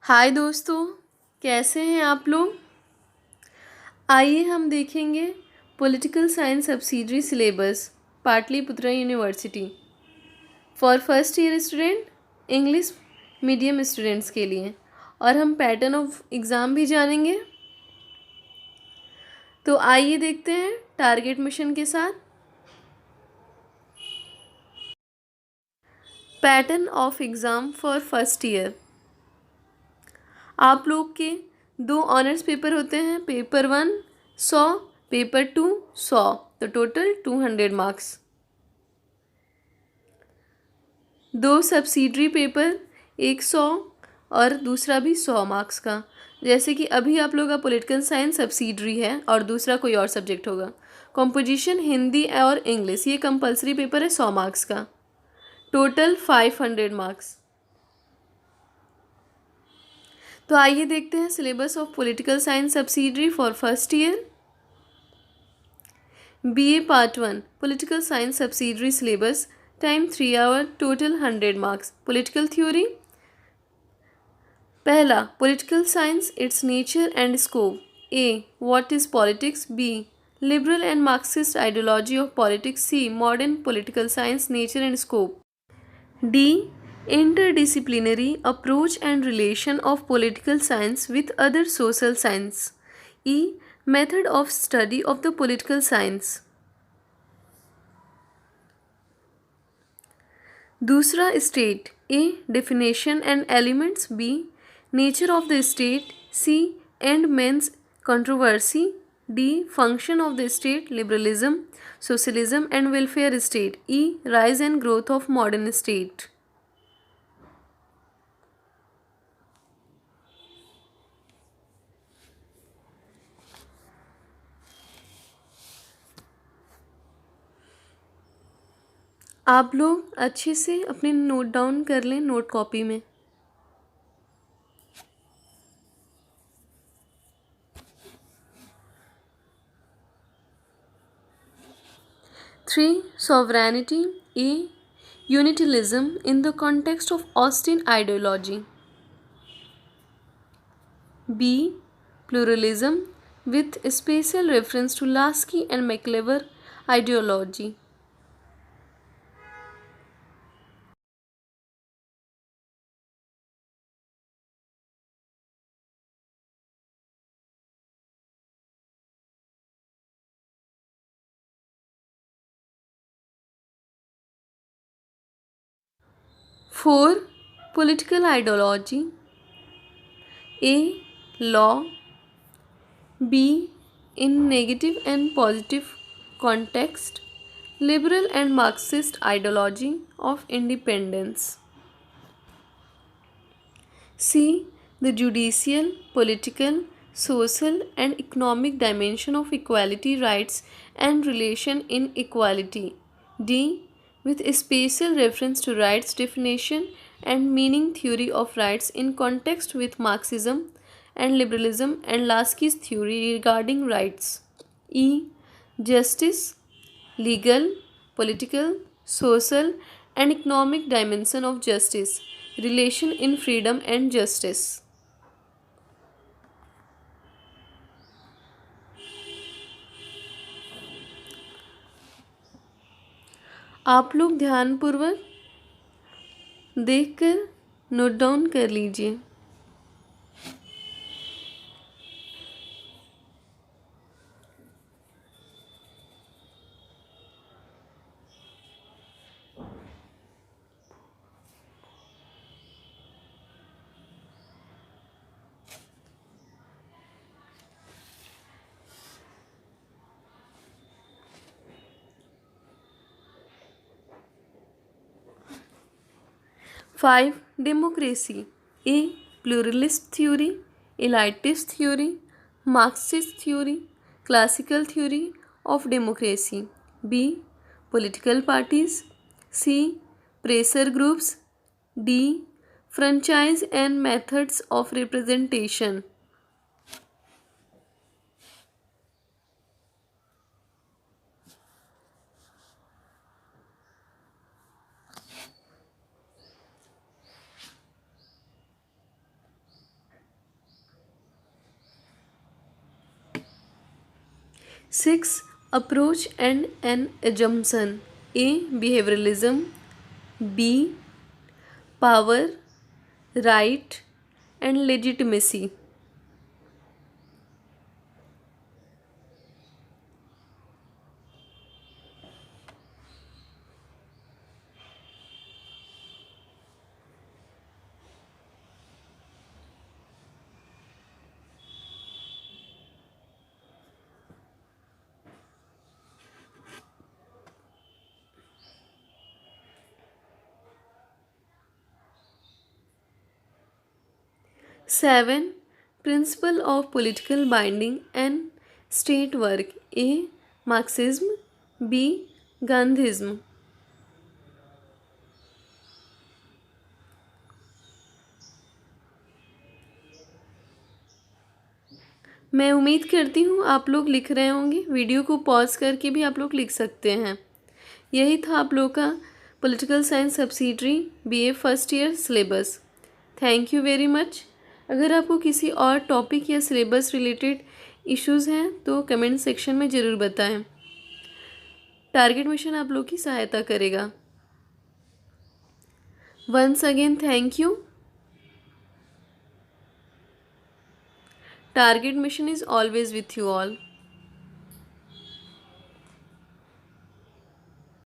हाय दोस्तों, कैसे हैं आप लोग। आइए हम देखेंगे political science subsidiary syllabus Pataliputra university for first year student, English medium students के लिए। और हम पैटर्न ऑफ एग्ज़ाम भी जानेंगे। तो आइए देखते हैं टारगेट मिशन के साथ। Pattern of exam for first year. आप लोग के 2 ऑनर्स पेपर होते हैं। पेपर 1 100, पेपर 2 100, तो टोटल 200 मार्क्स। 2 सब्सिडरी पेपर, एक 100 और दूसरा भी 100 मार्क्स का। जैसे कि अभी आप लोग का पॉलिटिकल साइंस सब्सिडरी है और दूसरा कोई और सब्जेक्ट होगा। कंपोजिशन हिंदी और इंग्लिश, ये कंपलसरी पेपर है 100 मार्क्स का। Total 500 marks. तो आइए देखते हैं syllabus of political science subsidiary for first year. BA Part 1 Political Science Subsidiary Syllabus, Time 3 hour, Total 100 marks. Political Theory। पहला, Political Science, its nature and scope. A. What is politics? B. Liberal and Marxist ideology of politics. C. Modern political science, nature and scope. D. Interdisciplinary approach and relation of political science with other social science. E. Method of study of the political science. दूसरा, state. A. Definition and elements. B. Nature of the state. C. And means controversy. D. Function of the state, liberalism, socialism and welfare state. E. Rise and growth of modern state. आप लोग अच्छे से अपने note down कर लें note copy में। 3. Sovereignty. A. Unitarianism in the context of Austin ideology. B. Pluralism with special reference to Lasky and McLever ideology. Four, political ideology. A. Law. B. In negative and positive context, liberal and Marxist ideology of independence. C. The judicial, political, social and economic dimension of equality, rights and relation in equality. D. With special reference to rights definition and meaning theory of rights in context with Marxism and liberalism and Lasky's theory regarding rights. E. Justice, legal, political, social and economic dimension of justice, relation in freedom and justice. आप लोग ध्यानपूर्वक देखकर note down कर लीजिए। Five, democracy. A. Pluralist theory, elitist theory, Marxist theory, classical theory of democracy. B. Political parties. C. Pressure groups. D. Franchise and methods of representation. 6. Approach and an assumption. A. Behavioralism. B. Power, right, and legitimacy. 7. Principle of political binding and state work. A. Marxism. B. Gandhism. मैं उम्मीद करती हूँ आप लोग लिख रहे होंगे। Video को पॉज करके भी आप लोग लिख सकते हैं। यही था आप लोग का political science subsidiary BA first year syllabus. Thank you very much. अगर आपको किसी और टॉपिक या सिलेबस रिलेटेड इश्यूज़ हैं तो कमेंट सेक्शन में ज़रूर बताएं। टारगेट मिशन आप लोग की सहायता करेगा। Once again thank you. Target mission is always with you all.